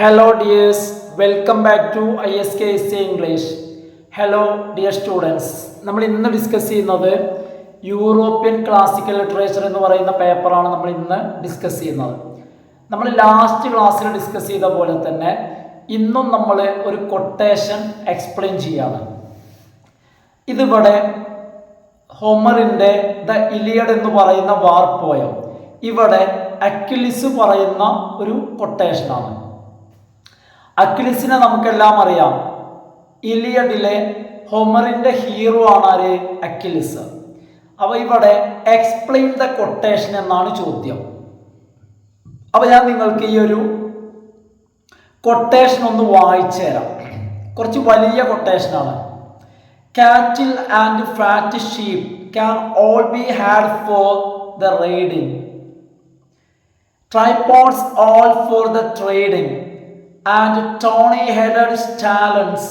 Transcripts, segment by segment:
Hello dears, welcome back to ISKSC English. Hello dear students. നമ്മൾ ഇന്ന് discuss ചെയ്യുന്നത് European classical literature എന്ന് പറയുന്ന പേപ്പറാണ് നമ്മൾ ഇന്ന് ഡിസ്കസ് ചെയ്യുന്നത്. നമ്മൾ ലാസ്റ്റ് ക്ലാസ്സിൽ ഡിസ്കസ് ചെയ്ത പോലെ തന്നെ ഇന്നും നമ്മൾ ഒരു കൊട്ടേഷൻ എക്സ്പ്ലെയിൻ ചെയ്യാണ്. ഇതിവിടെ ഹോമറിൻ്റെ ദ ഇലിയഡ് എന്ന് പറയുന്ന വാർ പോയം ഇവിടെ അക്വിലിസ് പറയുന്ന ഒരു കൊട്ടേഷനാണ്. അക്വിലിസിനെ നമുക്കെല്ലാം അറിയാം. ഇലിയഡിലെ ഹോമറിന്റെ ഹീറോ ആണ് ആര്? അക്വിലിസ്. അപ്പൊ ഇവിടെ എക്സ്പ്ലെയിൻ ദ കൊട്ടേഷൻ എന്നാണ് ചോദ്യം. അപ്പൊ ഞാൻ നിങ്ങൾക്ക് ഈ ഒരു കൊട്ടേഷൻ ഒന്ന് വായിച്ചു തരാം. കുറച്ച് വലിയ കൊട്ടേഷനാണ്. Cattle and fat sheep can all be had for the raiding, tripods all for the trading, and tawny-headed stallions,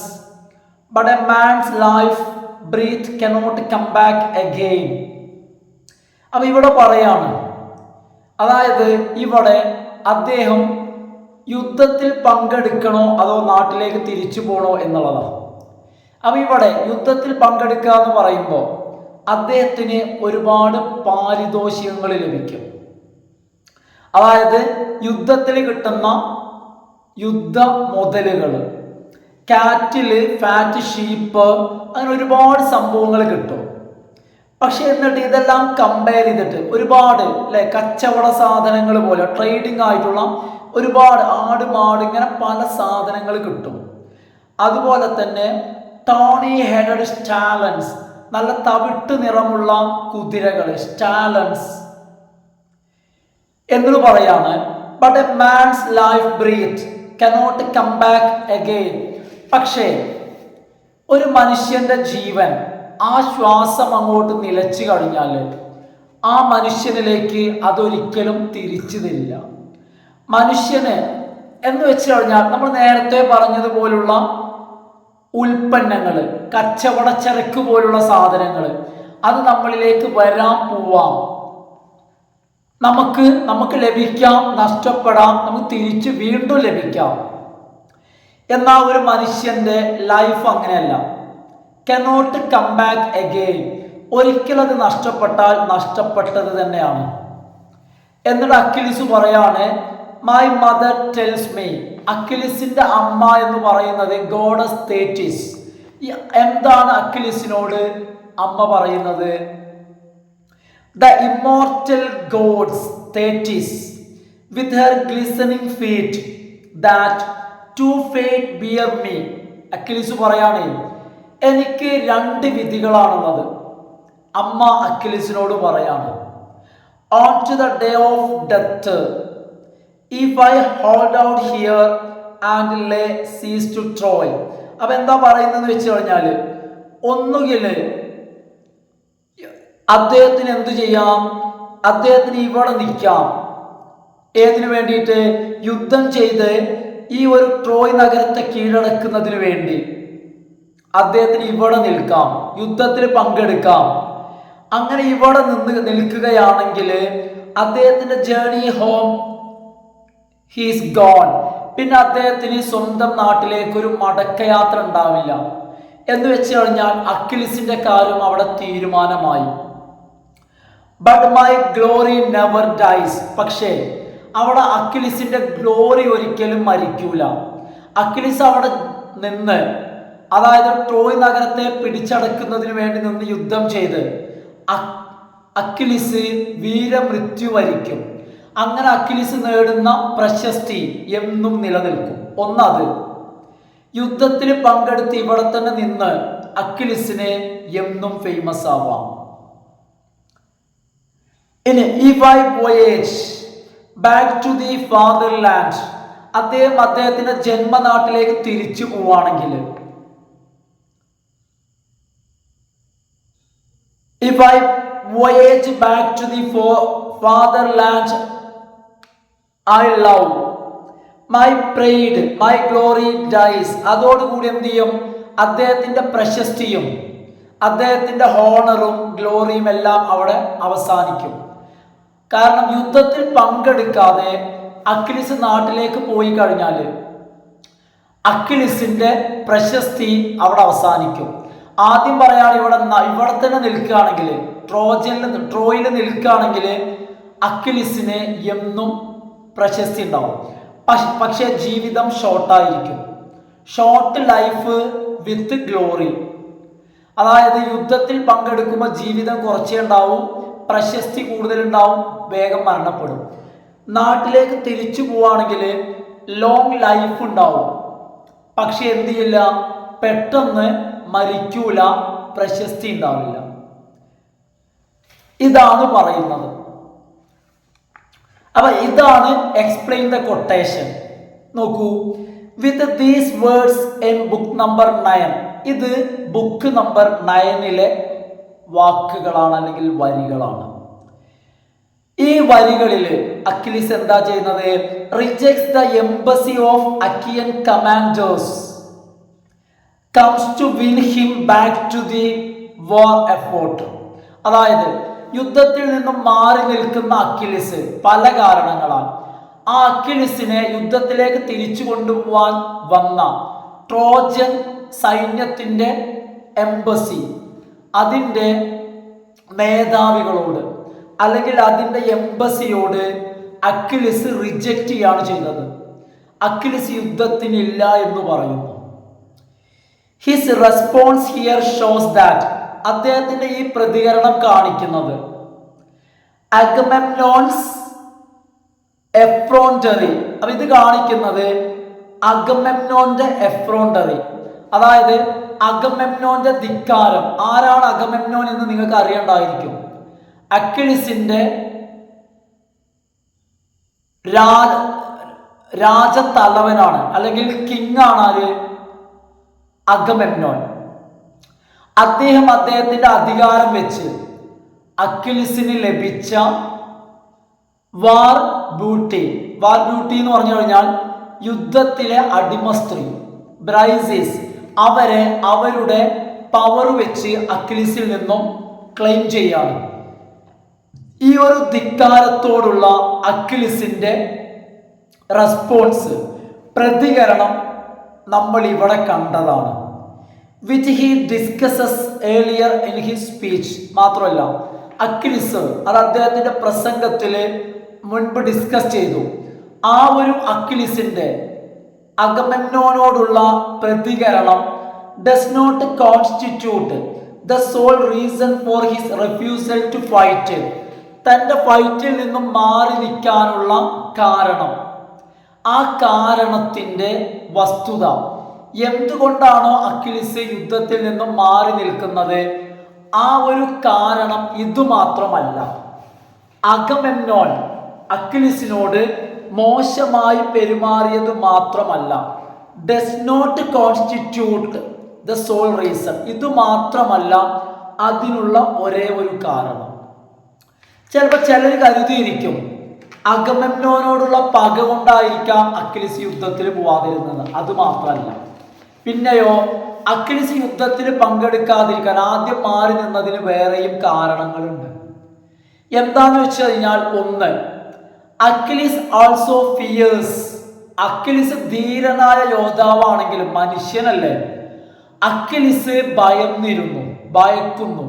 but a man's life breath cannot come back again. അപ്പൊ ഇവിടെ പറയാണ്, അതായത് ഇവിടെ അദ്ദേഹം യുദ്ധത്തിൽ പങ്കെടുക്കണോ അതോ നാട്ടിലേക്ക് തിരിച്ചു പോകണോ എന്നുള്ളതാണ്. അപ്പൊ ഇവിടെ യുദ്ധത്തിൽ പങ്കെടുക്കുക എന്ന് പറയുമ്പോൾ അദ്ദേഹത്തിന് ഒരുപാട് പാരിതോഷികങ്ങൾ ലഭിക്കും. അതായത് യുദ്ധത്തിൽ കിട്ടുന്ന യുദ്ധ മുതലുകൾ, കാറ്റില്, ഫാറ്റ് ഷീപ്പ്, അങ്ങനെ ഒരുപാട് സംഭവങ്ങൾ കിട്ടും. പക്ഷെ എന്നിട്ട് ഇതെല്ലാം കമ്പയർ ചെയ്തിട്ട് ഒരുപാട് അല്ലെ കച്ചവട സാധനങ്ങൾ പോലെ ട്രേഡിംഗ് ആയിട്ടുള്ള ഒരുപാട് ആട് മാട് ഇങ്ങനെ പല സാധനങ്ങൾ കിട്ടും. അതുപോലെ തന്നെ ടോണി ഹെഡഡ് സ്റ്റാലൻസ്, നല്ല തവിട്ട് നിറമുള്ള കുതിരകൾ, സ്റ്റാലൻസ് എന്ന് പറയാണ്. But a man's life breath cannot come back again. പക്ഷേ ഒരു മനുഷ്യന്റെ ജീവൻ, ആ ശ്വാസം അങ്ങോട്ട് നിലച്ചു കഴിഞ്ഞാൽ ആ മനുഷ്യനിലേക്ക് അതൊരിക്കലും തിരിച്ചു തരില്ല. മനുഷ്യന് എന്ന് വെച്ച് കഴിഞ്ഞാൽ നമ്മൾ നേരത്തെ പറഞ്ഞതുപോലുള്ള ഉൽപ്പന്നങ്ങൾ, കച്ചവടച്ചരക്ക് പോലുള്ള സാധനങ്ങൾ, അത് നമ്മളിലേക്ക് വരാം, പോവാം, നമുക്ക് ലഭിക്കാം, നഷ്ടപ്പെടാം, നമുക്ക് തിരിച്ച് വീണ്ടും ലഭിക്കാം. എന്നാൽ ഒരു മനുഷ്യന്റെ ലൈഫ് അങ്ങനെയല്ല. Cannot come back again. ഒരിക്കലും അത് നഷ്ടപ്പെട്ടാൽ നഷ്ടപ്പെട്ടത് തന്നെയാണ്. എന്നിട്ട് അക്വിലിസ് പറയാണ്, മൈ മദർ ടെൽസ് മീ. അക്വിലിസിന്റെ അമ്മ എന്ന് പറയുന്നത് ഗോഡസ് തേറ്റിസ്. എന്താണ് അക്വിലിസിനോട് അമ്മ പറയുന്നത്? The immortal gods Thetis, with her glistening feet, that to fate bear me. അക്വിലിസ് പറയാണ്, എനിക്ക് രണ്ട് വിധികളാണുള്ളത്. അമ്മ അക്വിലിസിനോട് പറയാണ്, on to the day of death, if I hold out here and lay siege to Troy. അപ്പൊ എന്താ പറയുന്നതെന്ന് വെച്ച് കഴിഞ്ഞാൽ, ഒന്നുകിൽ അദ്ദേഹത്തിന് എന്തു ചെയ്യാം? അദ്ദേഹത്തിന് ഇവിടെ നിൽക്കാം. ഏതിനു വേണ്ടിയിട്ട്? യുദ്ധം ചെയ്ത് ഈ ഒരു ട്രോയ് നഗരത്തെ കീഴടക്കുന്നതിന് വേണ്ടി അദ്ദേഹത്തിന് ഇവിടെ നിൽക്കാം, യുദ്ധത്തിൽ പങ്കെടുക്കാം. അങ്ങനെ ഇവിടെ നിൽക്കുകയാണെങ്കിൽ അദ്ദേഹത്തിന്റെ ജേർണി ഹോം ഹീസ് ഗോൺ. പിന്നെ അദ്ദേഹത്തിന് സ്വന്തം നാട്ടിലേക്ക് ഒരു മടക്കയാത്ര ഉണ്ടാവില്ല. എന്ന് വെച്ച് കഴിഞ്ഞാൽ അക്വിലിസിന്റെ കാര്യം അവിടെ തീരുമാനമായി. But my glory never dies. പക്ഷേ അവിടെ അക്വിലിസിന്റെ ഗ്ലോറി ഒരിക്കലും മരിക്കൂല. അക്വിലിസ് അവിടെ നിന്ന്, അതായത് ട്രോയ് നഗരത്തെ പിടിച്ചടക്കുന്നതിന് വേണ്ടി നിന്ന് യുദ്ധം ചെയ്ത് അക്വിലിസ് വീരമൃത്യു വരിക്കും. അങ്ങനെ അക്വിലിസ് നേടുന്ന പ്രശസ്തി എന്നും നിലനിൽക്കും. ഒന്നത്, യുദ്ധത്തിൽ പങ്കെടുത്ത് ഇവിടെ തന്നെ നിന്ന് അക്വിലിസിനെ എന്നും ഫേമസ് ആവാം. ഇനി if I voyage back to the fatherland, അദ്ദേഹത്തിന്റെ ജന്മനാട്ടിലേക്ക് തിരിച്ചു പോവാണെങ്കിൽ, if I voyage back to the fatherland I love, my pride, my glory dies. അതോടുകൂടി എന്ത് ചെയ്യും? അദ്ദേഹത്തിന്റെ പ്രശസ്തിയും അദ്ദേഹത്തിന്റെ ഹോണറും ഗ്ലോറിയും എല്ലാം അവിടെ അവസാനിക്കും. കാരണം യുദ്ധത്തിൽ പങ്കെടുക്കാതെ അക്വിലിസ് നാട്ടിലേക്ക് പോയി കഴിഞ്ഞാൽ അക്വിലിസിന്റെ പ്രശസ്തി അവിടെ അവസാനിക്കും. ആദ്യം പറയാണ് ഇവിടെ തന്നെ നിൽക്കുകയാണെങ്കിൽ, ട്രോയിൽ നിൽക്കുകയാണെങ്കിൽ അക്വിലിസിന് എന്നും പ്രശസ്തി ഉണ്ടാവും. പക്ഷേ ജീവിതം ഷോർട്ടായിരിക്കും. Short life with glory. അതായത് യുദ്ധത്തിൽ പങ്കെടുക്കുമ്പോൾ ജീവിതം കുറച്ചേ ഉണ്ടാവും, പ്രശസ്തി കൂടുതലുണ്ടാവും, വേഗം മരണപ്പെടും. നാട്ടിലേക്ക് തിരിച്ചു പോവുകയാണെങ്കിൽ ലോങ് ലൈഫ് ഉണ്ടാവും, പക്ഷെ എന്ത് ചെയ്യില്ല, പെട്ടെന്ന് മരിക്കൂല, പ്രശസ്തി ഉണ്ടാവില്ല. ഇതാണ് പറയുന്നത്. അപ്പൊ ഇതാണ് എക്സ്പ്ലെയിൻ ദ കൊട്ടേഷൻ. നോക്കൂ, with these words in book number 9. ഇത് ബുക്ക് നമ്പർ 9 വാക്കുകളാണ് അല്ലെങ്കിൽ വരികളാണ്. ഈ വരികളിൽ അക്വിലിസ് എന്താ ചെയ്യുന്നത്? Rejects the embassy of Achaean commanders, comes to win him back to the war effort. അതായത് യുദ്ധത്തിൽ നിന്നും മാറി നിൽക്കുന്ന അക്വിലിസ് പല കാരണങ്ങളാണ്. ആ അക്വിലിസിനെ യുദ്ധത്തിലേക്ക് തിരിച്ചു കൊണ്ടുപോകാൻ വന്ന ട്രോജൻ സൈന്യത്തിന്റെ എംബസി, അതിൻ്റെ മേധാവികളോട് അല്ലെങ്കിൽ അതിൻ്റെ എംബസിയോട് അക്വിലിസ് റിജക്റ്റ് ചെയ്യാണ് ചെയ്തത്. അക്വിലിസ് യുദ്ധത്തിനില്ല എന്ന് പറയുന്നു. His response here shows that, അദ്ദേഹത്തിന്റെ ഈ പ്രതികരണം കാണിക്കുന്നത് അഗമെംനോൺസ് എഫ്രോണ്ടറി. അപ്പൊ ഇത് കാണിക്കുന്നത് അഗമെംനോന്റെ എഫ്രോണ്ടറി, അതായത് അഗമെംനോന്റെ ധിക്കാരം. ആരാണ് അഗമെംനോൻ എന്ന് നിങ്ങൾക്ക് അറിയണ്ടായിരിക്കും. അക്വിലിസിന്റെ രാജതലവനാണ് അല്ലെങ്കിൽ കിങ് ആണ് ആര്? അഗമെംനോൻ. അദ്ദേഹത്തിന്റെ അധികാരം വെച്ച് അക്വിലിസിന് ലഭിച്ച വാർ ബ്യൂട്ടി എന്ന് പറഞ്ഞു കഴിഞ്ഞാൽ യുദ്ധത്തിലെ അടിമ സ്ത്രീ ബ്രൈസീസ്, അവരെ അവരുടെ പവർ വെച്ച് അക്വിലിസിൽ നിന്നും ക്ലെയിം ചെയ്യാണ്. ഈ ഒരു ധിക്കാരത്തോടുള്ള അക്വിലിസിന്റെ റെസ്പോൺസ്, പ്രതികരണം നമ്മൾ ഇവിടെ കണ്ടതാണ്. Which he discusses earlier in his speech. മാത്രമല്ല അക്വിലിസ് അത് അദ്ദേഹത്തിന്റെ പ്രസംഗത്തിൽ മുൻപ് ഡിസ്കസ് ചെയ്തു. ആ ഒരു അക്വിലിസിന്റെ അഗമെംനോനോടുള്ള പ്രതികരണം does not constitute the sole reason for his refusal to fight. തൻ്റെ ഫൈറ്റിൽ നിന്നും മാറി നിൽക്കാനുള്ള കാരണം, ആ കാരണത്തിൻ്റെ വസ്തുത, എന്തുകൊണ്ടാണോ അക്വിലിസ് യുദ്ധത്തിൽ നിന്നും മാറി നിൽക്കുന്നത്, ആ ഒരു കാരണം ഇതുമാത്രമല്ല. അഗമെംനോൻ അക്വിലിസിനോട് മോശമായി പെരുമാറിയത് മാത്രമല്ല, does not constitute the sole reason, ഇത് മാത്രമല്ല അതിനുള്ള ഒരേ ഒരു കാരണം. ചിലപ്പോൾ ചിലർ കരുതിയിരിക്കും അഗമെംനോനോടുള്ള പക കൊണ്ടായിരിക്കാം അക്വിലിസ് യുദ്ധത്തിൽ പോവാതിരുന്നത്. അത് മാത്രമല്ല, പിന്നെയോ അക്വിലിസ് യുദ്ധത്തിൽ പങ്കെടുക്കാതിരിക്കാൻ ആദ്യം മാറി നിന്നതിന് വേറെയും കാരണങ്ങളുണ്ട്. എന്താന്ന് വെച്ച് കഴിഞ്ഞാൽ, ഒന്ന്, അക്വിലിസ് ആൾസോ ഫിയേഴ്സ്. അക്വിലിസ് ധീരനായ യോദ്ധാവാണെങ്കിലും മനുഷ്യനല്ലേ, അക്വിലിസ് ഭയക്കുന്നു.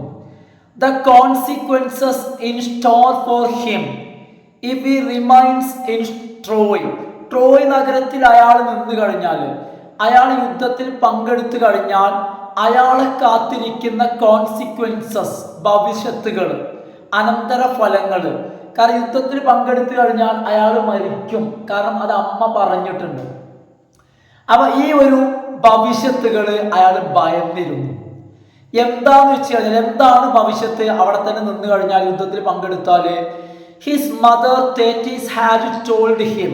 The consequences in store for him if he remains in Troy. Troy നഗരത്തിൽ അയാൾ നിന്ന് കഴിഞ്ഞാൽ, അയാൾ യുദ്ധത്തിൽ പങ്കെടുത്തു കഴിഞ്ഞാൽ അയാളെ കാത്തിരിക്കുന്ന കോൺസിക്വൻസസ്, ഭവിഷ്യത്തുകൾ, അനന്തരഫലങ്ങൾ. കാരണം യുദ്ധത്തിൽ പങ്കെടുത്തു കഴിഞ്ഞാൽ അയാൾ മരിക്കും, കാരണം അത് അമ്മ പറഞ്ഞിട്ടുണ്ട്. അപ്പൊ ഈ ഒരു ഭവിഷ്യത്തുകൾ അയാൾ ഭയന്നിരുന്നു. എന്താന്ന് വെച്ച് കഴിഞ്ഞാൽ, എന്താണ് ഭവിഷ്യത്ത്? അവിടെ തന്നെ നിന്ന് കഴിഞ്ഞാൽ യുദ്ധത്തിൽ പങ്കെടുത്താല് his mother Thetis had told him,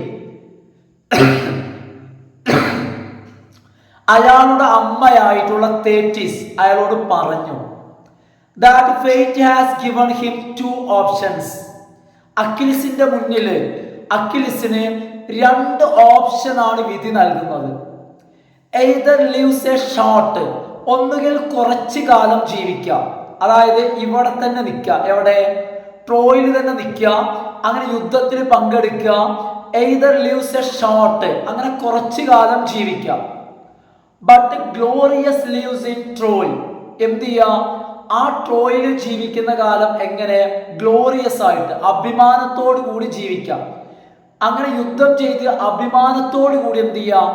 അയാളുടെ അമ്മയായിട്ടുള്ള തേറ്റീസ് അയാളോട് പറഞ്ഞു, that fate has given him two options. അക്വിലിസിന്റെ മുന്നിൽ അക്വിലിസിന് 2 ഓപ്ഷനാണ് വിധി നൽകുന്നത്. either lives a short, ഒന്നുകിൽ കുറച്ചു കാലം ജീവിക്കാം, അതായത് ഇവിടെ തന്നെ നിൽക്കുക, എവിടെ? ട്രോയിൽ തന്നെ നിൽക്കുക, അങ്ങനെ യുദ്ധത്തിൽ പങ്കെടുക്കുക. either lives a short, അങ്ങനെ കുറച്ചു കാലം ജീവിക്കാം. But glorious leaves in Troy. എന്ത് ചെയ്യാ? ആ ട്രോയിൽ ജീവിക്കുന്ന കാലം എങ്ങനെ? ഗ്ലോറിയസ് ആയിട്ട്, അഭിമാനത്തോടു കൂടി ജീവിക്കാം. അങ്ങനെ യുദ്ധം ചെയ്ത് അഭിമാനത്തോടു കൂടി എന്ത് ചെയ്യാം?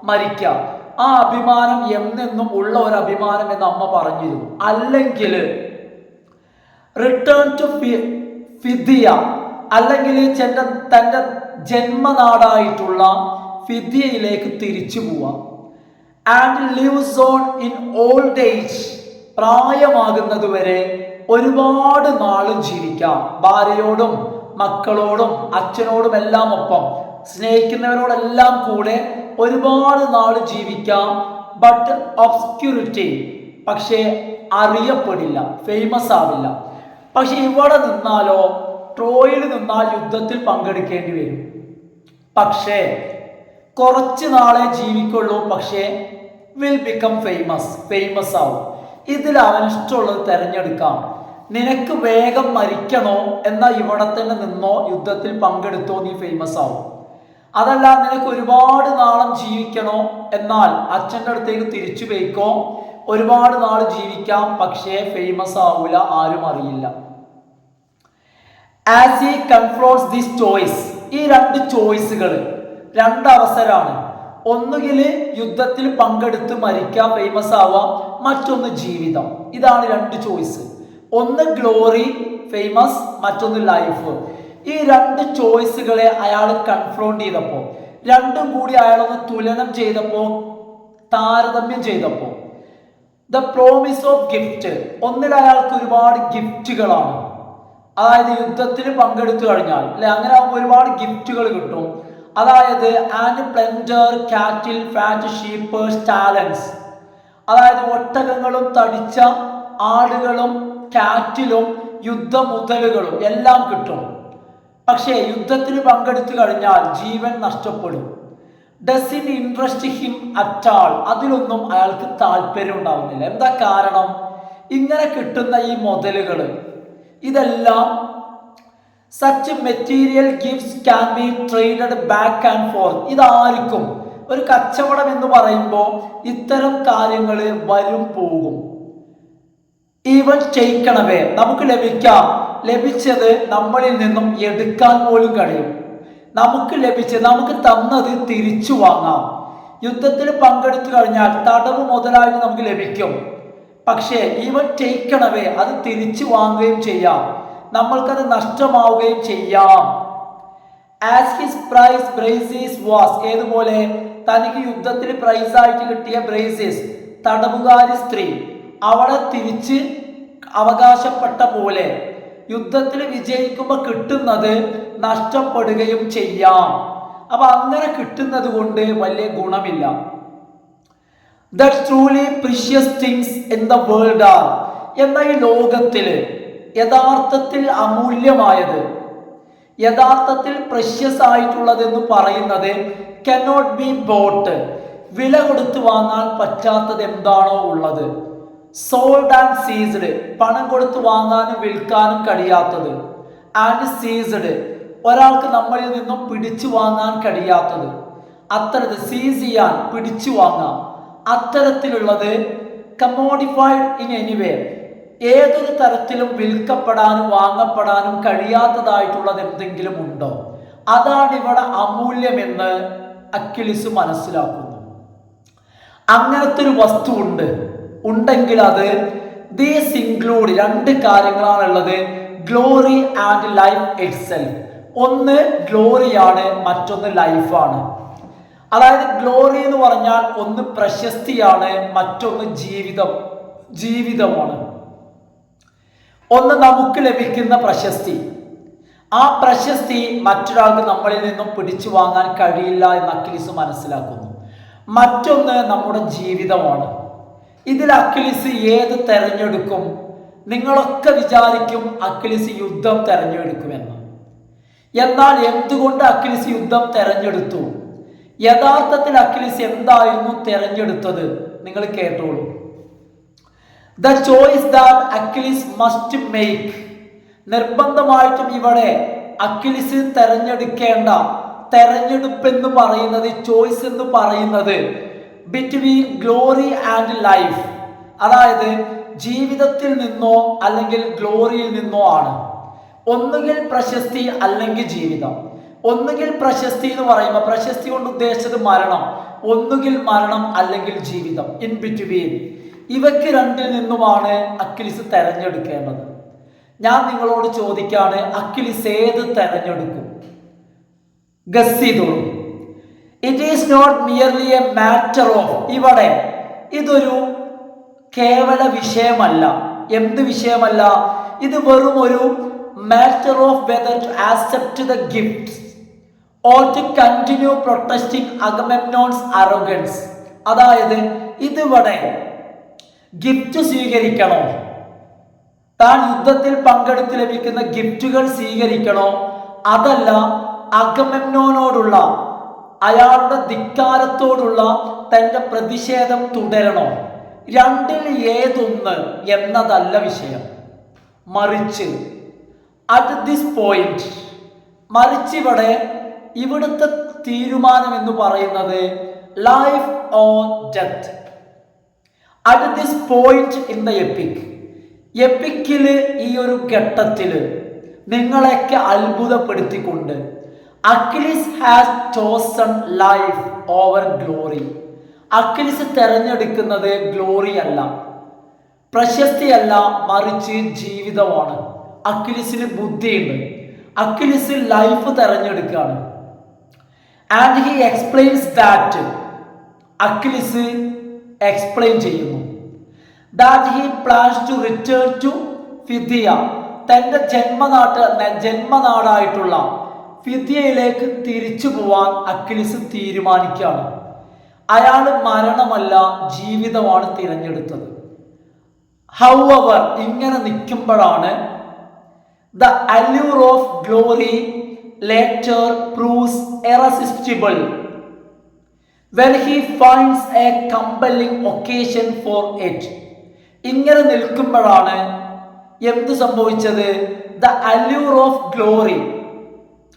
മരിക്കാം. ആ അഭിമാനം എന്നെന്നും ഉള്ള ഒരു അഭിമാനം എന്ന് അമ്മ പറഞ്ഞിരുന്നു. അല്ലെങ്കിൽ റിട്ടേൺ ടു ഫിദിയ, അല്ലെങ്കിൽ തൻ്റെ ജന്മനാടായിട്ടുള്ള ഫിദിയയിലേക്ക് തിരിച്ചു പോവാം. And lives on in old age, പ്രായമാകുന്നത് വരെ ഒരുപാട് നാളും ജീവിക്കാം. ഭാര്യയോടും മക്കളോടും അച്ഛനോടും എല്ലാം ഒപ്പം, സ്നേഹിക്കുന്നവരോടെല്ലാം കൂടെ ഒരുപാട് നാൾ ജീവിക്കാം. ബട്ട് ഒബ്സ്ക്യൂരിറ്റി, പക്ഷേ അറിയപ്പെടില്ല, ഫേമസ് ആവില്ല. പക്ഷെ ഇവിടെ നിന്നാലോ, ട്രോയിൽ നിന്നാൽ യുദ്ധത്തിൽ പങ്കെടുക്കേണ്ടി വരും. പക്ഷേ കുറച്ച് നാളെ ജീവിക്കുള്ളൂ. പക്ഷേ വിൽ ബിക്കം ഫേമസ് ആവും. ഇതിൽ അവനിഷ്ടമുള്ളത് തിരഞ്ഞെടുക്കാം. നിനക്ക് വേഗം മരിക്കണോ എന്നാൽ ഇവിടെ തന്നെ നിന്നോ, യുദ്ധത്തിൽ പങ്കെടുത്തോ, നീ ഫേമസ് ആവും. അതല്ല നിനക്ക് ഒരുപാട് നാളം ജീവിക്കണോ എന്നാൽ അച്ഛൻ്റെ അടുത്തേക്ക് തിരിച്ചു പോയിക്കോ, ഒരുപാട് നാൾ ജീവിക്കാം, പക്ഷേ ഫേമസ് ആവൂല, ആരും അറിയില്ല. ആസ് ഹി കൺഫ്രോൺസ് ദിസ് ചോയ്സ്, ഈ രണ്ട് ചോയ്സുകൾ, രണ്ട് അവസരമാണ്. ഒന്നുകിൽ യുദ്ധത്തിൽ പങ്കെടുത്ത് മരിക്കാം, ഫേമസ് ആവാം, മറ്റൊന്ന് ജീവിതം. ഇതാണ് രണ്ട് ചോയ്സ്. ഒന്ന് ഗ്ലോറി, ഫേമസ്, മറ്റൊന്ന് ലൈഫ്. ഈ രണ്ട് ചോയ്സുകളെ അയാൾ കൺഫ്രോണ്ട് ചെയ്തപ്പോൾ, രണ്ടും കൂടി അയാളൊന്ന് തുലനം ചെയ്തപ്പോൾ, താരതമ്യം ചെയ്തപ്പോൾ, ദ പ്രോമിസ് ഓഫ് ഗിഫ്റ്റ്, ഒന്നിൽ അയാൾക്ക് ഒരുപാട് ഗിഫ്റ്റുകളാണ്. അതായത് യുദ്ധത്തിൽ പങ്കെടുത്തു കഴിഞ്ഞാൽ അല്ലെ, അങ്ങനെ ആകുമ്പോൾ ഒരുപാട് ഗിഫ്റ്റുകൾ കിട്ടും. അതായത് ആൻഡ് പ്ലെൻഡർ, കാറ്റിൽ, ഫാറ്റ്, ഷീപ്പ്, സ്റ്റാലൻസ്, അതായത് ഒട്ടകങ്ങളും തടിച്ച ആടുകളും കാറ്റിലും യുദ്ധമുതലുകളും എല്ലാം കിട്ടും. പക്ഷേ യുദ്ധത്തിന് പങ്കെടുത്തു കഴിഞ്ഞാൽ ജീവൻ നഷ്ടപ്പെടും. Does it interest him at all, അതിലൊന്നും അയാൾക്ക് താല്പര്യം ഉണ്ടാവുന്നില്ല. എന്താ കാരണം? ഇങ്ങനെ കിട്ടുന്ന ഈ മുതലുകൾ, ഇതെല്ലാം such material gifts can be traded back and forth. ഇതാർക്കും, ഒരു കച്ചവടം എന്ന് പറയുമ്പോൾ ഇത്തരം കാര്യങ്ങൾ വരും പോകും. ഈവൻ ടേക്കണവേ, നമുക്ക് ലഭിച്ചത് നമ്മളിൽ നിന്നും എടുക്കാൻ പോലും കഴിയും. നമുക്ക് തന്നത് തിരിച്ചു വാങ്ങാം. യുദ്ധത്തിൽ പങ്കെടുത്തു കഴിഞ്ഞാൽ തടവ് മുതലായിട്ട് നമുക്ക് ലഭിക്കും. പക്ഷേ ഈവൻ ടേക്കണവേ, അത് തിരിച്ചു വാങ്ങുകയും ചെയ്യാം, നമ്മൾക്കത് നഷ്ടമാവുകയും ചെയ്യാം. ആസ് ഹിസ് പ്രൈസ് ബ്രേസീസ് വാസ്, ഏതുപോലെ തനിക്ക് യുദ്ധത്തിൽ പ്രൈസായിട്ട് കിട്ടിയ ബ്രേസീസ്, തടവുകാരി സ്ത്രീ, അവളെ തിരിച്ച് അവകാശപ്പെട്ട പോലെ യുദ്ധത്തിൽ വിജയിക്കുമ്പോൾ കിട്ടുന്നത് നഷ്ടപ്പെടുകയും ചെയ്യാം. അപ്പൊ അങ്ങനെ കിട്ടുന്നത് കൊണ്ട് വലിയ ഗുണമില്ല. The truly precious things in the world are, എന്ന ഈ ലോകത്തിൽ യഥാർത്ഥത്തിൽ അമൂല്യമായത്, യഥാർത്ഥത്തിൽ പ്രഷ്യസ് ആയിട്ടുള്ളത് എന്ന് പറയുന്നത് cannot be bought, വില കൊടുത്ത് വാങ്ങാൻ പറ്റാത്തത് എന്താണോ ഉള്ളത്. സോൾഡ് ആൻഡ് സീസ്ഡ്, പണം കൊടുത്ത് വാങ്ങാനും വിൽക്കാനും കഴിയാത്തത്. ആൻഡ് സീസ്ഡ്, ഒരാൾക്ക് നമ്മളിൽ നിന്നും പിടിച്ചു വാങ്ങാൻ കഴിയാത്തത്. അത്തരത്തിൽ സീസ് ചെയ്യാൻ, പിടിച്ചു വാങ്ങാം, അത്തരത്തിലുള്ളത്. കമ്മോഡിഫൈഡ് ഇൻ എനിവേ, ഏതൊരു തരത്തിലും വിൽക്കപ്പെടാനും വാങ്ങപ്പെടാനും കഴിയാത്തതായിട്ടുള്ളത് എന്തെങ്കിലും ഉണ്ടോ, അതാണ് ഇവിടെ അമൂല്യമെന്ന് അക്വിലിസ് മനസ്സിലാക്കുന്നു. അങ്ങനത്തെ ഒരു വസ്തു ഉണ്ടെങ്കിൽ അത് ദീസ് ഇൻക്ലൂഡ്, രണ്ട് കാര്യങ്ങളാണുള്ളത്. Glory and life itself. ഒന്ന് ഗ്ലോറിയാണ്, മറ്റൊന്ന് ലൈഫാണ്. അതായത് ഗ്ലോറി എന്ന് പറഞ്ഞാൽ ഒന്ന് പ്രശസ്തിയാണ്, മറ്റൊന്ന് ജീവിതമാണ്. ഒന്ന് നമുക്ക് ലഭിക്കുന്ന പ്രശസ്തി, ആ പ്രശസ്തി മറ്റൊരാൾക്ക് നമ്മളിൽ നിന്നും പിടിച്ചു വാങ്ങാൻ കഴിയില്ല എന്ന് അക്വിലിസ് മനസ്സിലാക്കുന്നു. മറ്റൊന്ന് നമ്മുടെ ജീവിതമാണ്. ഇതിൽ അക്വിലിസ് ഏത് തെരഞ്ഞെടുക്കും? നിങ്ങളൊക്കെ വിചാരിക്കും അക്വിലിസ് യുദ്ധം തെരഞ്ഞെടുക്കുമെന്ന്. എന്നാൽ എന്തുകൊണ്ട് അക്വിലിസ് യുദ്ധം തെരഞ്ഞെടുത്തു? യഥാർത്ഥത്തിൽ അക്വിലിസ് എന്തായിരുന്നു തെരഞ്ഞെടുത്തത്? നിങ്ങൾ കേട്ടോളൂ. The choice that Achilles must make, നിർബന്ധമായിട്ടും ഇവിടെ അക്വിലിസ് തെരഞ്ഞെടുക്കേണ്ട തെരഞ്ഞെടുപ്പ് എന്ന് പറയുന്നത്, ചോയ്സ് എന്ന് പറയുന്നത്, ബിറ്റ്വീൻ ഗ്ലോറി ആൻഡ് ലൈഫ്, അതായത് ജീവിതത്തിൽ നിന്നോ അല്ലെങ്കിൽ ഗ്ലോറിയിൽ നിന്നോ ആണ്. ഒന്നുകിൽ പ്രശസ്തി അല്ലെങ്കിൽ ജീവിതം. ഒന്നുകിൽ പ്രശസ്തി എന്ന് പറയുമ്പോൾ പ്രശസ്തി കൊണ്ട് ഉദ്ദേശിച്ചത് മരണം, ഒന്നുകിൽ മരണം അല്ലെങ്കിൽ ജീവിതം, ഇൻ ബിറ്റ്വീൻ. ഇവയ്ക്ക് രണ്ടിൽ നിന്നുമാണ് അക്വിലിസ് തെരഞ്ഞെടുക്കേണ്ടത്. ഞാൻ നിങ്ങളോട് ചോദിക്കാണ്, അക്വിലിസ് ഏത് തെരഞ്ഞെടുക്കും? ഗസ് ചെയ്തോളൂ. It is not merely a matter of, ഇവിടെ ഇതൊരു കേവല വിഷയമല്ല. എന്ത് വിഷയമല്ല? ഇത് വെറും ഒരു matter of whether to accept the gift or to continue protesting Agamemnon's arrogance. അതായത് ഇതിവിടെ ഗിഫ്റ്റ് സ്വീകരിക്കണോ, താൻ യുദ്ധത്തിൽ പങ്കെടുത്ത് ലഭിക്കുന്ന ഗിഫ്റ്റുകൾ സ്വീകരിക്കണോ, അതല്ല അഗമെമ്നോനോടുള്ള അയാളുടെ ധിക്കാരത്തോടുള്ള തന്റെ പ്രതിഷേധം തുടരണോ? രണ്ടിൽ ഏതൊന്ന് എന്നതല്ല വിഷയം. മറിച്ച് അറ്റ് ദിസ് പോയിന്റ്, മറിച്ച് ഇവിടുത്തെ തീരുമാനം എന്ന് പറയുന്നത് life or death. At this point in the epic, എപ്പിക്കില് ഈ ഒരു ഘട്ടത്തില് നിങ്ങളെയൊക്കെ അത്ഭുതപ്പെടുത്തിക്കൊണ്ട് Achilles has chosen life over glory. Achilles തെരഞ്ഞെടുക്കുന്നത് ഗ്ലോറി അല്ല, പ്രശസ്തിയല്ല, മറിച്ച് ജീവിതമാണ്. അക്വിലിസിന് ബുദ്ധിയുണ്ട്. അക്വിലിസ് ലൈഫ് തെരഞ്ഞെടുക്കുകയാണ്. And he explains that, Achilles explain ചെയ്യുന്നു that he plans to return to Phthia, തൻ്റെ ജന്മനാടായിട്ടുള്ള ഫിദിയയിലേക്ക് തിരിച്ചു പോവാൻ അക്വിലിസ് തീരുമാനിക്കുകയാണ്. അയാൾ മരണമല്ല ജീവിതമാണ് തിരഞ്ഞെടുത്തത്. ഹൗവർ, ഇങ്ങനെ നിൽക്കുമ്പോഴാണ് the allure of glory later proves irresistible when he finds a compelling occasion for it. ഇങ്ങനെ നിൽക്കുമ്പോഴാണ് എന്ത് സംഭവിച്ചത്? ദ അല്യൂർ ഓഫ് ഗ്ലോറി,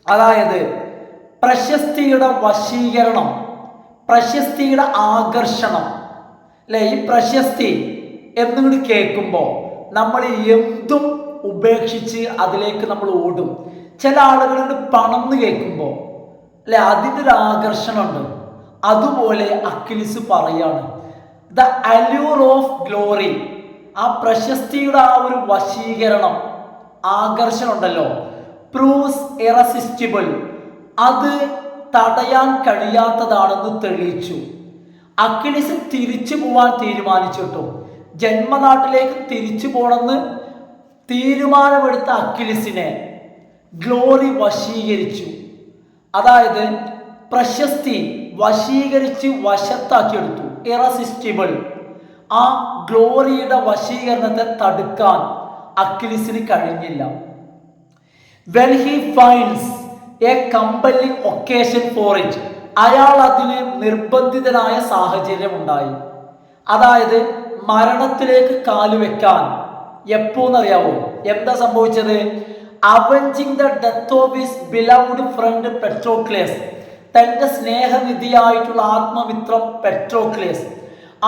അതായത് പ്രശസ്തിയുടെ വശീകരണം, പ്രശസ്തിയുടെ ആകർഷണം അല്ലെ? ഈ പ്രശസ്തി എന്നുകൂടി കേൾക്കുമ്പോൾ നമ്മൾ എന്തും ഉപേക്ഷിച്ച് അതിലേക്ക് നമ്മൾ ഓടും. ചില ആളുകളുടെ പണം എന്ന് കേൾക്കുമ്പോൾ അല്ലെ അതിൻ്റെ ഒരു ആകർഷണമുണ്ട്. അതുപോലെ അക്വിലിസ് പറയാണ് ദ അല്യൂർ ഓഫ് ഗ്ലോറി, ആ പ്രശസ്തിയുടെ ആ ഒരു വശീകരണം, ആകർഷണം ഉണ്ടല്ലോ, പ്രൂവ്സ് ഇറസിസ്റ്റിബിൾ, അത് തടയാൻ കഴിയാത്തതാണെന്ന് തെളിയിച്ചു. അക്വിലിസ് തിരിച്ചു പോവാൻ തീരുമാനിച്ചിട്ടും ജന്മനാട്ടിലേക്ക് തിരിച്ചു പോകണമെന്ന് തീരുമാനമെടുത്ത അക്വിലിസിനെ ഗ്ലോറി വശീകരിച്ചു. അതായത് പ്രശസ്തി വശീകരിച്ച് വശത്താക്കിയെടുത്തു. ഇറസിസ്റ്റിബിൾ, ആ ഗ്ലോറിയുടെ വശീകരണത്തെ തടുക്കാൻ അക്വിലിസിന് കഴിഞ്ഞില്ല. When he finds A compelling occasion for it, അയാൾ അതിന് നിർബന്ധിതനായ സാഹചര്യം ഉണ്ടായി. അതായത് മരണത്തിലേക്ക് കാലുവെക്കാൻ. എപ്പോന്നറിയാവോ എന്താ സംഭവിച്ചത്? Avenging the death of his beloved friend Patroclus, തൻ്റെ സ്നേഹനിധിയായിട്ടുള്ള ആത്മമിത്രം പെട്രോക്ലേസ്,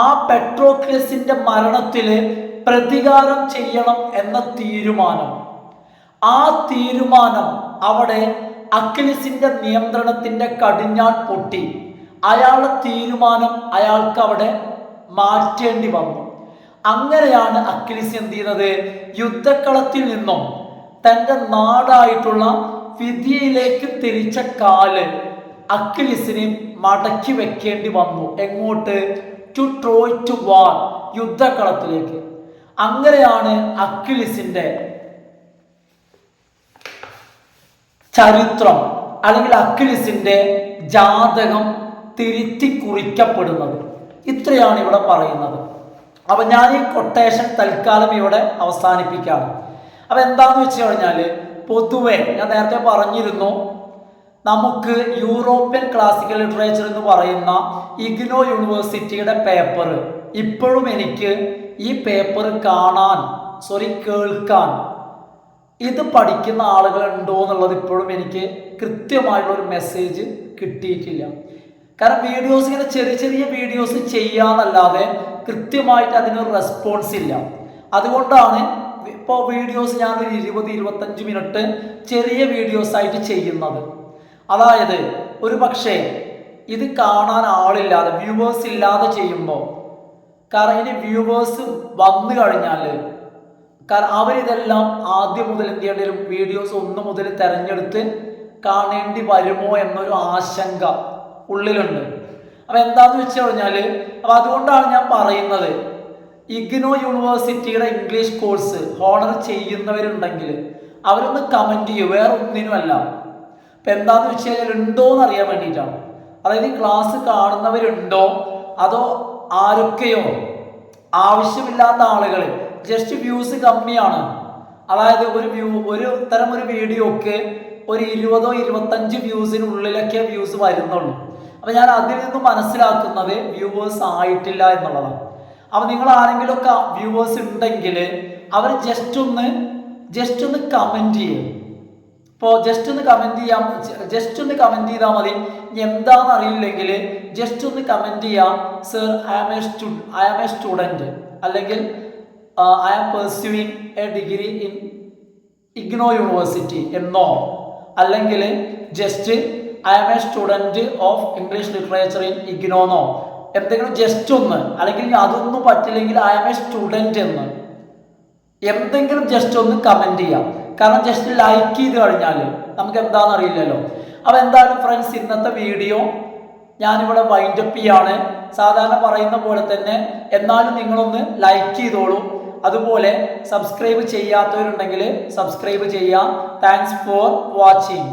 ആ പെട്രോക്ലേസിന്റെ മരണത്തില് പ്രതികാരം ചെയ്യണം എന്ന തീരുമാനം, ആ തീരുമാനം അവിടെ അക്വിലിസിന്റെ നിയന്ത്രണത്തിന്റെ കടിഞ്ഞാൺ പൊട്ടി. അയാളുടെ തീരുമാനം അയാൾക്ക് അവിടെ മാറ്റേണ്ടി വന്നു. അങ്ങനെയാണ് അക്വിലിസ് എന്ത് ചെയ്യുന്നത്? യുദ്ധക്കളത്തിൽ നിന്നും തൻ്റെ നാടായിട്ടുള്ള ഫിദിയയിലേക്ക് തിരിച്ച കാല് അക്വിലിസിന് മടക്കി വെക്കേണ്ടി വന്നു. എങ്ങോട്ട്? ടു ട്രോയ് ടു വാർ, യുദ്ധക്കളത്തിലേക്ക്. അങ്ങനെയാണ് അക്വിലിസിന്റെ ചരിത്രം അല്ലെങ്കിൽ അക്വിലിസിന്റെ ജാതകം തിരുത്തി കുറിക്കപ്പെടുന്നത്. ഇത്രയാണ് ഇവിടെ പറയുന്നത്. അപ്പൊ ഞാൻ ഈ കൊട്ടേഷൻ തൽക്കാലം ഇവിടെ അവസാനിപ്പിക്കുകയാണ്. അപ്പൊ എന്താന്ന് വെച്ച് കഴിഞ്ഞാല് പൊതുവെ ഞാൻ നേരത്തെ പറഞ്ഞിരുന്നു, നമുക്ക് യൂറോപ്യൻ ക്ലാസിക്കൽ ലിറ്ററേച്ചർ എന്ന് പറയുന്ന ഇഗ്നോ യൂണിവേഴ്സിറ്റിയുടെ പേപ്പർ ഇപ്പോഴും എനിക്ക് ഈ പേപ്പർ കേൾക്കാൻ ഇത് പഠിക്കുന്ന ആളുകൾ ഉണ്ടോ എന്നുള്ളത് ഇപ്പോഴും എനിക്ക് കൃത്യമായിട്ടുള്ളൊരു മെസ്സേജ് കിട്ടിയിട്ടില്ല. കാരണം വീഡിയോസ് ഇങ്ങനെ ചെറിയ ചെറിയ വീഡിയോസ് ചെയ്യാന്നല്ലാതെ കൃത്യമായിട്ട് അതിനൊരു റെസ്പോൺസ് ഇല്ല. അതുകൊണ്ടാണ് ഇപ്പോൾ വീഡിയോസ് ഞാനൊരു 20-25 മിനിറ്റ് ചെറിയ വീഡിയോസ് ആയിട്ട് ചെയ്യുന്നത്. അതായത് ഒരു പക്ഷേ ഇത് കാണാൻ ആളില്ലാതെ വ്യൂവേഴ്സ് ഇല്ലാതെ ചെയ്യുമ്പോൾ, കാരണം ഇനി വ്യൂവേഴ്സ് വന്നു കഴിഞ്ഞാൽ കാരണം അവരിതെല്ലാം ആദ്യം മുതൽ എന്ത് ചെയ്യേണ്ടി വരും, വീഡിയോസ് 1 മുതൽ തിരഞ്ഞെടുത്ത് കാണേണ്ടി വരുമോ എന്നൊരു ആശങ്ക ഉള്ളിലുണ്ട്. അപ്പം എന്താന്ന് വെച്ച് കഴിഞ്ഞാൽ, അപ്പം അതുകൊണ്ടാണ് ഞാൻ പറയുന്നത്, ഇഗ്നോ യൂണിവേഴ്സിറ്റിയുടെ ഇംഗ്ലീഷ് കോഴ്സ് ഹോണർ ചെയ്യുന്നവരുണ്ടെങ്കിൽ അവരൊന്ന് കമൻറ്റ് ചെയ്യൂ, വേറെ ഒന്നിനുമല്ല. ഇപ്പം എന്താന്ന് വെച്ച് കഴിഞ്ഞാൽ ഉണ്ടോ എന്ന് അറിയാൻ വേണ്ടിയിട്ടാണ്. അതായത് ക്ലാസ് കാണുന്നവരുണ്ടോ അതോ ആരൊക്കെയോ ആവശ്യമില്ലാത്ത ആളുകൾ, ജസ്റ്റ് വ്യൂസ് കമ്മിയാണ്. അതായത് ഒരു തരം ഒരു വീഡിയോക്ക് ഒരു 20-25 വ്യൂസിനുള്ളിലൊക്കെ വ്യൂസ് വരുന്നുള്ളൂ. അപ്പം ഞാൻ അതിൽ നിന്ന് മനസ്സിലാക്കുന്നത് വ്യൂവേഴ്സ് ആയിട്ടില്ല എന്നുള്ളതാണ്. അപ്പം നിങ്ങൾ ആരെങ്കിലുമൊക്കെ വ്യൂവേഴ്സ് ഉണ്ടെങ്കിൽ അവർ ജസ്റ്റ് ഒന്ന് കമൻറ്റ് ചെയ്യും. ഇപ്പോൾ ജസ്റ്റ് ഒന്ന് കമൻറ്റ് ചെയ്താൽ മതി. എന്താണെന്ന് അറിയില്ലെങ്കിൽ ജസ്റ്റ് ഒന്ന് കമൻറ്റ് ചെയ്യാം, sir I am a student, അല്ലെങ്കിൽ I am pursuing a degree in IGNOU university എന്നോ, അല്ലെങ്കിൽ just I am a student of English literature in ഇഗ്നോന്നോ എന്തെങ്കിലും ജസ്റ്റ് ഒന്ന്, അല്ലെങ്കിൽ അതൊന്നും പറ്റില്ലെങ്കിൽ ഐ ആം എ സ്റ്റുഡൻറ്റ് എന്ന് എന്തെങ്കിലും ജസ്റ്റ് ഒന്ന് കമൻറ്റ് ചെയ്യാം. കാരണം ജസ്റ്റ് ലൈക്ക് ചെയ്ത് കഴിഞ്ഞാൽ നമുക്ക് എന്താണെന്ന് അറിയില്ലല്ലോ. അപ്പോൾ എന്തായാലും ഫ്രണ്ട്സ്, ഇന്നത്തെ വീഡിയോ ഞാനിവിടെ വൈൻഡപ്പ് ചെയ്യാണ്. സാധാരണ പറയുന്ന പോലെ തന്നെ എന്നാലും നിങ്ങളൊന്ന് ലൈക്ക് ചെയ്തോളൂ. അതുപോലെ സബ്സ്ക്രൈബ് ചെയ്യാത്തവരുണ്ടെങ്കിൽ സബ്സ്ക്രൈബ് ചെയ്യാം. Thanks for watching.